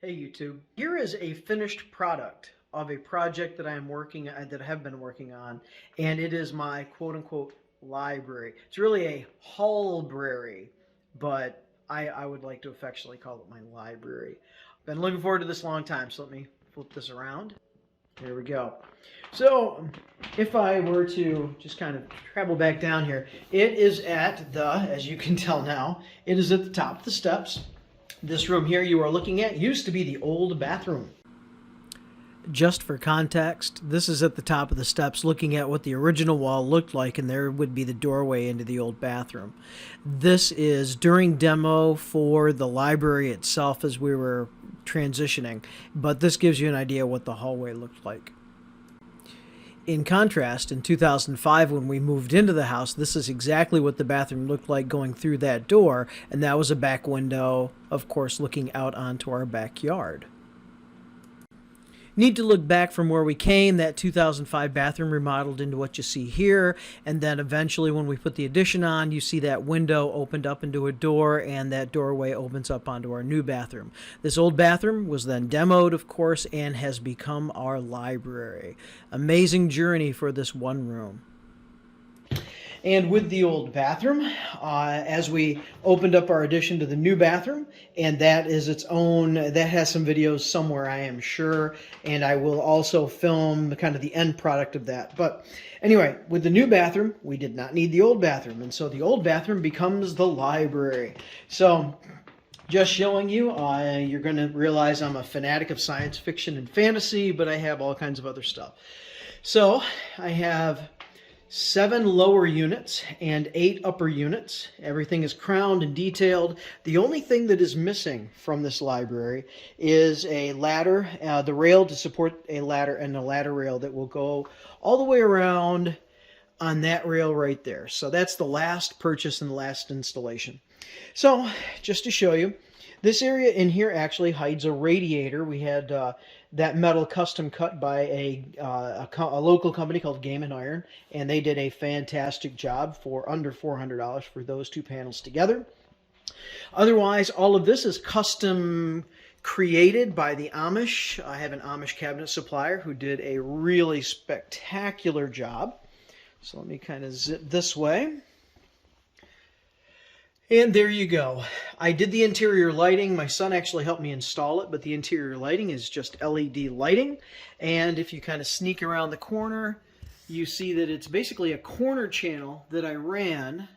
Hey YouTube, here is a finished product of a project that I have been working on, and it is my quote-unquote library. It's really a hall-brary, but I would like to affectionately call it my library. Been looking forward to this a long time, so let me flip this around. There we go. So if I were to just kind of travel back down here, it is at the, as you can tell now, it is at the top of the steps. This room here you are looking at used to be the old bathroom. Just for context, this is at the top of the steps looking at what the original wall looked like, and there would be the doorway into the old bathroom. This is during demo for the library itself as we were transitioning, but this gives you an idea what the hallway looked like. In contrast, in 2005, when we moved into the house, this is exactly what the bathroom looked like going through that door, and that was a back window, of course, looking out onto our backyard. Need to look back from where we came. That 2005 bathroom remodeled into what you see here, and then eventually when we put the addition on, you see that window opened up into a door, and that doorway opens up onto our new bathroom. This old bathroom was then demoed, of course, and has become our library. Amazing journey for this one room. And with the old bathroom, as we opened up our addition to the new bathroom, and that is its own, that has some videos somewhere, I am sure, and I will also film the kind of the end product of that. But anyway, with the new bathroom, we did not need the old bathroom, and so the old bathroom becomes the library. So just showing you, you're going to realize I'm a fanatic of science fiction and fantasy, but I have all kinds of other stuff. So I have 7 lower units and 8 upper units. Everything is crowned and detailed. The only thing that is missing from this library is a ladder, the rail to support a ladder, and a ladder rail that will go all the way around on that rail right there. So that's the last purchase and the last installation. So just to show you, this area in here actually hides a radiator. We had that metal custom cut by a local company called Game and Iron, and they did a fantastic job for under $400 for those 2 panels together. Otherwise, all of this is custom created by the Amish. I have an Amish cabinet supplier who did a really spectacular job. So let me kind of zip this way. And there you go. I did the interior lighting. My son actually helped me install it, but the interior lighting is just LED lighting. And if you kind of sneak around the corner, you see that it's basically a corner channel that I ran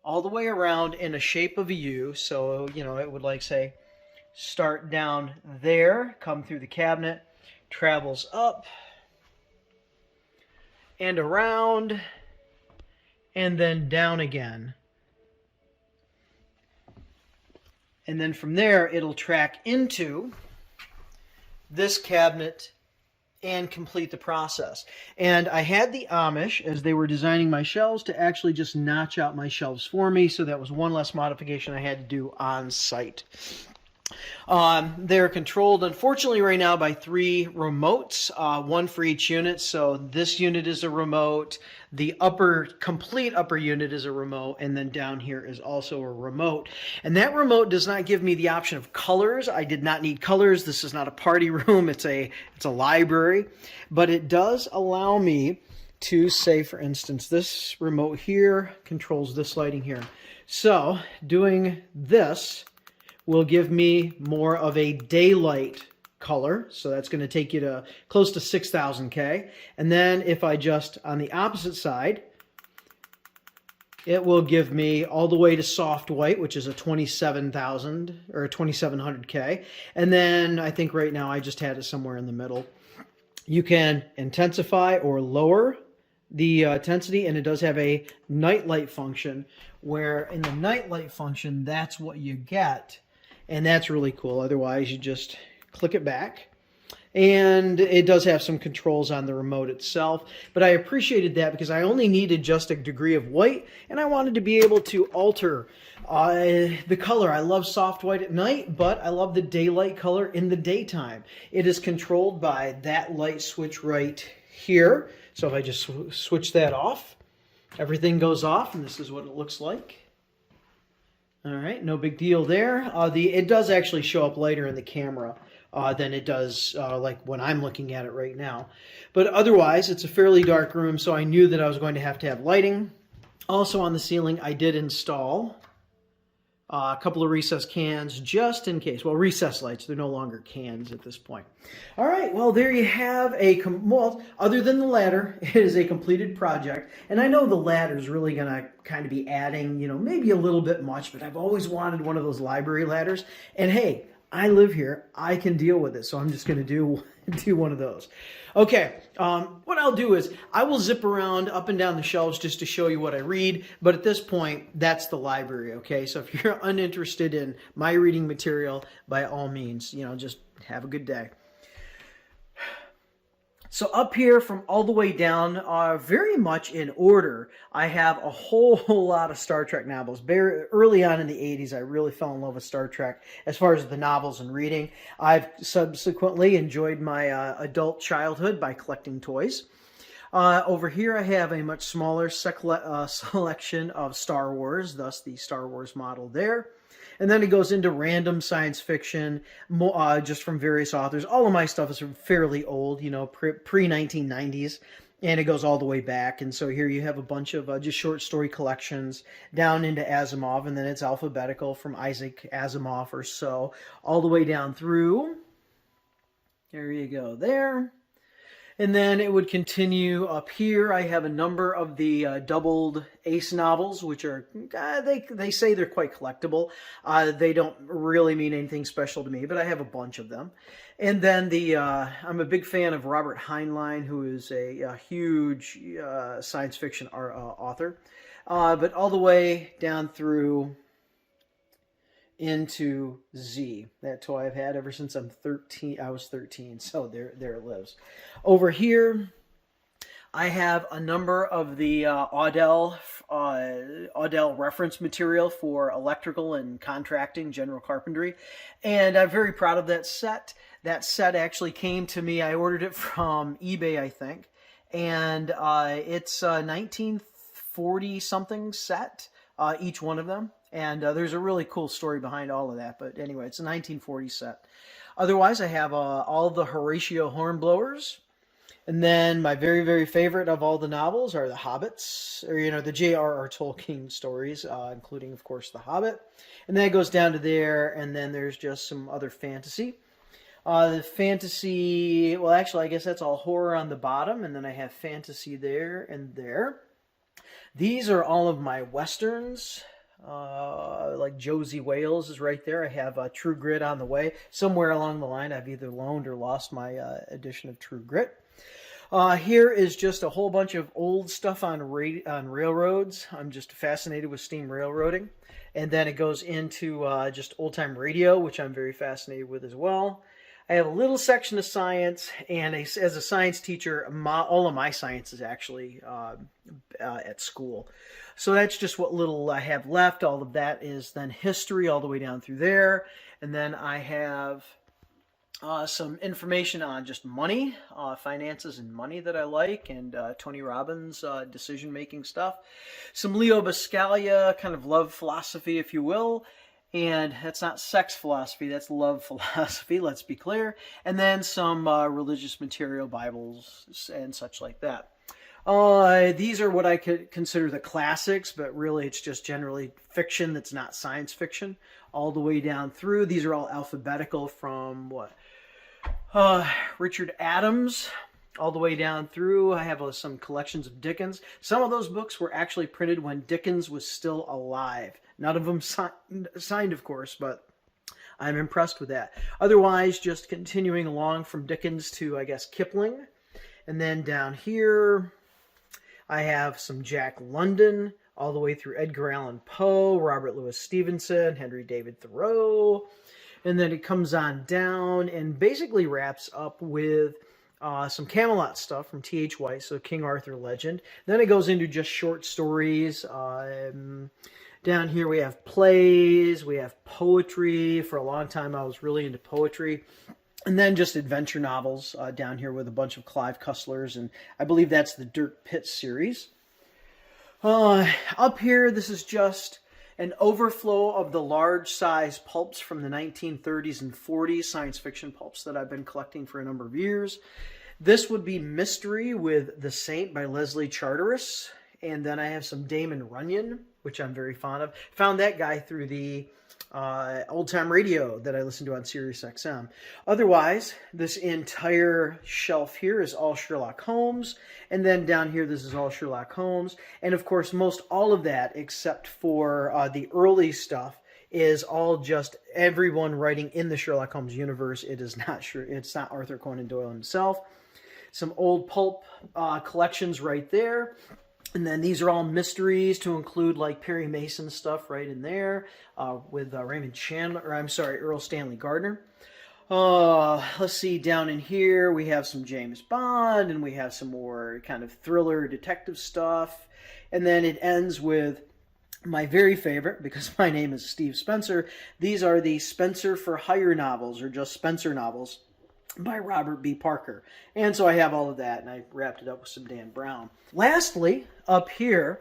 all the way around in a shape of a U. So, you know, it would like say start down there, come through the cabinet, travels up and around, and then down again. And then from there, it'll track into this cabinet and complete the process. And I had the Amish, as they were designing my shelves, to actually just notch out my shelves for me. So that was one less modification I had to do on site. They're controlled, unfortunately, right now by 3 remotes, 1 for each unit. So this unit is a remote, the complete upper unit is a remote, and then down here is also a remote. And that remote does not give me the option of colors. I did not need colors. This is not a party room. It's a library, but it does allow me to say, for instance, this remote here controls this lighting here. So doing this will give me more of a daylight color. So that's going to take you to close to 6,000 K. And then if I just, on the opposite side, it will give me all the way to soft white, which is a 27,000 or 2,700 K. And then I think right now I just had it somewhere in the middle. You can intensify or lower the intensity, and it does have a night light function, where in the night light function, that's what you get. And that's really cool. Otherwise, you just click it back. And it does have some controls on the remote itself. But I appreciated that because I only needed just a degree of white, and I wanted to be able to alter the color. I love soft white at night, but I love the daylight color in the daytime. It is controlled by that light switch right here. So if I just switch that off, everything goes off, and this is what it looks like. All right, no big deal there. It does actually show up later in the camera than it does like when I'm looking at it right now. But otherwise, it's a fairly dark room, so I knew that I was going to have lighting. Also on the ceiling, I did install a couple of recessed cans just in case. Well, recessed lights, they're no longer cans at this point. All right, well, there you have well, other than the ladder, it is a completed project. And I know the ladder is really going to kind of be adding, maybe a little bit much, but I've always wanted one of those library ladders. And hey, I live here, I can deal with it. So I'm just going to do one of those. Okay, what I'll do is I will zip around up and down the shelves just to show you what I read. But at this point, that's the library, okay? So if you're uninterested in my reading material, by all means, just have a good day. So up here from all the way down, very much in order, I have a whole lot of Star Trek novels. Very early on in the 80s, I really fell in love with Star Trek as far as the novels and reading. I've subsequently enjoyed my adult childhood by collecting toys. Over here, I have a much smaller selection of Star Wars, thus the Star Wars model there. And then it goes into random science fiction, just from various authors. All of my stuff is fairly old, pre-1990s, and it goes all the way back. And so here you have a bunch of just short story collections down into Asimov, and then it's alphabetical from Isaac Asimov or so, all the way down through. There you go there. And then it would continue up here. I have a number of the doubled Ace novels, which are, they say they're quite collectible. They don't really mean anything special to me, but I have a bunch of them. And then I'm a big fan of Robert Heinlein, who is a huge science fiction author. But all the way down through into Z, that toy I've had ever since I was 13, so there it lives. Over here, I have a number of the Audel reference material for electrical and contracting, general carpentry, and I'm very proud of that set. That set actually came to me, I ordered it from eBay, I think, and it's a 1940-something set, each one of them. And there's a really cool story behind all of that. But anyway, it's a 1940 set. Otherwise, I have all the Horatio Hornblowers. And then my very, very favorite of all the novels are the Hobbits, or, the J.R.R. Tolkien stories, including, of course, The Hobbit. And then it goes down to there, and then there's just some other fantasy. The fantasy, well, actually, I guess that's all horror on the bottom. And then I have fantasy there and there. These are all of my Westerns. Like Josie Wales is right there. I have True Grit on the way. Somewhere along the line, I've either loaned or lost my edition of True Grit. Here is just a whole bunch of old stuff on railroads. I'm just fascinated with steam railroading. And then it goes into just old-time radio, which I'm very fascinated with as well. I have a little section of science, and as a science teacher, all of my science is actually at school. So that's just what little I have left. All of that is then history all the way down through there. And then I have some information on just money, finances and money that I like, and Tony Robbins' decision-making stuff. Some Leo Buscaglia, kind of love philosophy, if you will. And that's not sex philosophy, that's love philosophy, let's be clear. And then some religious material, Bibles, and such like that. These are what I could consider the classics, but really it's just generally fiction that's not science fiction, all the way down through. These are all alphabetical from what? Richard Adams, all the way down through. I have some collections of Dickens. Some of those books were actually printed when Dickens was still alive. None of them signed, of course, but I'm impressed with that. Otherwise, just continuing along from Dickens to, I guess, Kipling. And then down here, I have some Jack London, all the way through Edgar Allan Poe, Robert Louis Stevenson, Henry David Thoreau. And then it comes on down and basically wraps up with some Camelot stuff from T.H. White, so King Arthur legend. Then it goes into just short stories. Down here we have plays, we have poetry. For a long time I was really into poetry. And then just adventure novels down here with a bunch of Clive Cusslers, and I believe that's the Dirt Pit series. Up here, this is just an overflow of the large size pulps from the 1930s and 40s, science fiction pulps that I've been collecting for a number of years. This would be Mystery with The Saint by Leslie Charteris. And then I have some Damon Runyon, which I'm very fond of. Found that guy through the old time radio that I listened to on Sirius XM. Otherwise, this entire shelf here is all Sherlock Holmes. And then down here, this is all Sherlock Holmes. And of course, most all of that, except for the early stuff, is all just everyone writing in the Sherlock Holmes universe. It is not sure. It's not Arthur Conan Doyle himself. Some old pulp collections right there. And then these are all mysteries to include like Perry Mason stuff right in there with Raymond Chandler, or I'm sorry, Earl Stanley Gardner. Let's see, down in here we have some James Bond, and we have some more kind of thriller detective stuff. And then it ends with my very favorite, because my name is Steve Spencer. These are the Spencer for Hire novels, or just Spencer novels, by Robert B. Parker. And so I have all of that, and I wrapped it up with some Dan Brown. Lastly, up here,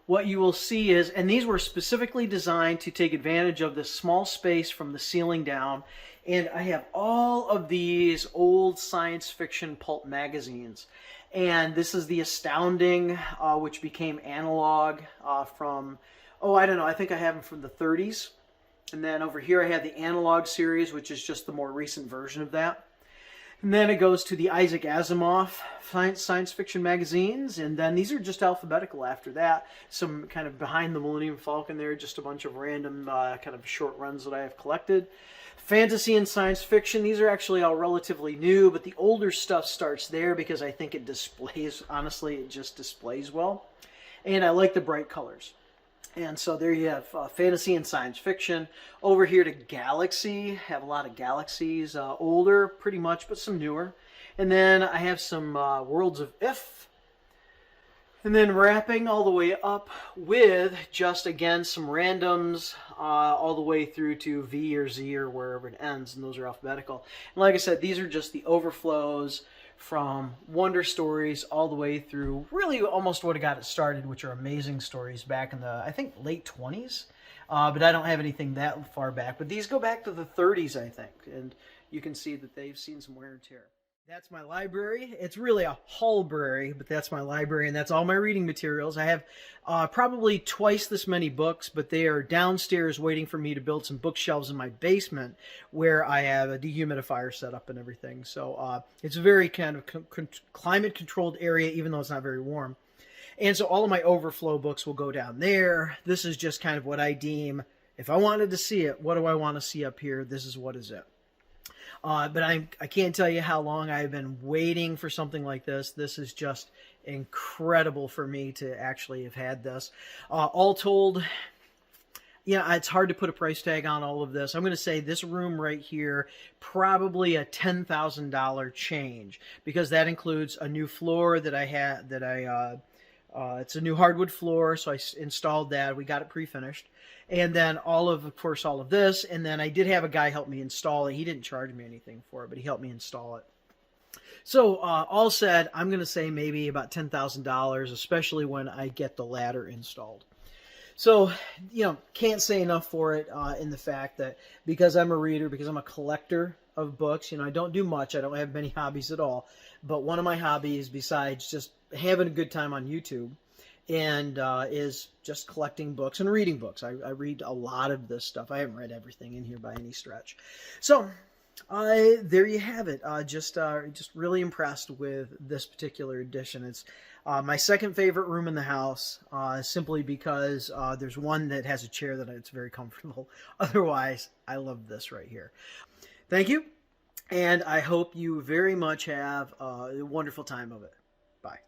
what you will see is, and these were specifically designed to take advantage of this small space from the ceiling down, and I have all of these old science fiction pulp magazines. And this is the Astounding, which became Analog from, I don't know, I think I have them from the 30s. And then over here I have the Analog series, which is just the more recent version of that. And then it goes to the Isaac Asimov science fiction magazines, and then these are just alphabetical after that. Some kind of Behind the Millennium Falcon there, just a bunch of random kind of short runs that I have collected. Fantasy and science fiction, these are actually all relatively new, but the older stuff starts there because I think it displays, honestly, it just displays well. And I like the bright colors. And so there you have fantasy and science fiction. Over here to Galaxy, have a lot of Galaxies, older pretty much, but some newer. And then I have some Worlds of If. And then wrapping all the way up with just, again, some randoms all the way through to V or Z or wherever it ends, and those are alphabetical. And like I said, these are just the overflows from Wonder Stories all the way through really almost what got it started, which are Amazing Stories back in the, I think, late 20s. But I don't have anything that far back. But these go back to the 30s, I think. And you can see that they've seen some wear and tear. That's my library. It's really a hall-brary, but that's my library, and that's all my reading materials. I have probably twice this many books, but they are downstairs waiting for me to build some bookshelves in my basement where I have a dehumidifier set up and everything. So it's a very kind of climate-controlled area, even though it's not very warm. And so all of my overflow books will go down there. This is just kind of what I deem, if I wanted to see it, what do I want to see up here? This is what is it. But I can't tell you how long I've been waiting for something like this. This is just incredible for me to actually have had this. All told, yeah, it's hard to put a price tag on all of this. I'm going to say this room right here, probably a $10,000 change, because that includes a new floor that I had, it's a new hardwood floor, so I installed that. We got it pre-finished. And then of course, all of this. And then I did have a guy help me install it. He didn't charge me anything for it, but he helped me install it. So all said, I'm going to say maybe about $10,000, especially when I get the ladder installed. So, can't say enough for it in the fact that because I'm a reader, because I'm a collector of books, I don't do much. I don't have many hobbies at all. But one of my hobbies, besides just having a good time on YouTube, and is just collecting books and reading books. I read a lot of this stuff. I haven't read everything in here by any stretch. So there you have it. Just really impressed with this particular edition. It's my second favorite room in the house, simply because there's one that has a chair that it's very comfortable. Otherwise, I love this right here. Thank you, and I hope you very much have a wonderful time of it. Bye.